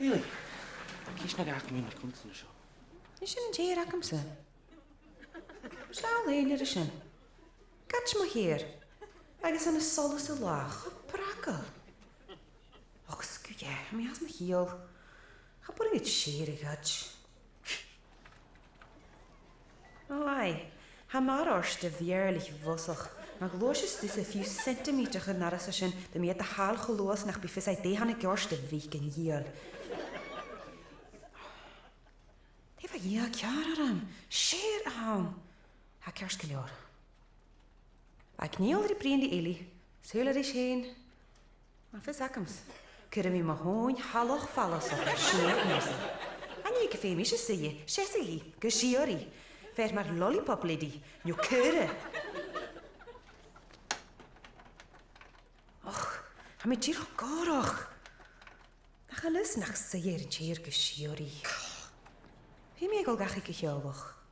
Really? Kies na gach mí na kunstna seo. Ní sin an déir acamsa. Stáil éidir sin. Gat mo héir. Agus an solas a lách. Bracal. Och, scuge, mi as ma hiel. Ga bwyd gyd sir i gad. Ai, ha mar orst de vierlich vossach. Maar gloos is dus een few centimeter genaras sin de meer de haal geloos nach bifis uit de hanne gorst de week in hiel. Eva ja kjararan, sir aan. Ha kerskelior. Ba kniel die prien die Eli. Zuller is heen. Maar vis akkems. Kunnen we maar gewoon hallig vallen zo sneer mussen. En je gefemische zie je, chessigi, geshiori. Ver maar lollipop lady, nu keuren. Och, ga met hier gorog. Dan ga lus nach zeer cheer geshiori. Wie mij al gach ik gejolig.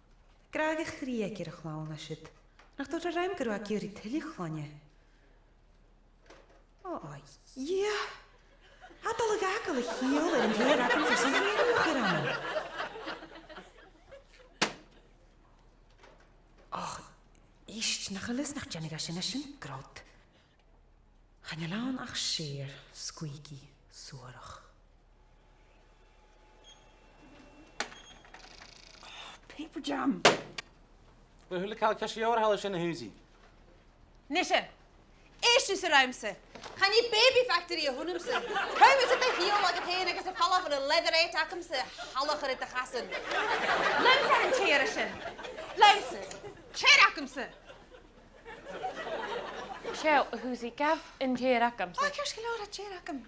Graag ik grieek hier gewoon als het. Nach tot de ruim kero ik jullie teligvanje. Oh ja. Had al gakelig heel en heel raken voor zijn meer gedaan. Och, is nach lus nach generation groot. Gaan je laan ach zeer squeaky zorg. Paper jam. We hullen kaal kashiora halen in de huizie. Nisha, eerst is er ruimte. Gaan je baby factory hoenen ze. Ruim is het de heel wat het heen is een vallen van een leather eet akem ze halliger te gassen. Luimse en cherishen. Luimse. Cher akem ze. Sjou, hoe zie gaf in Jeracum? Oh, ik heb geloofd dat Cher akem.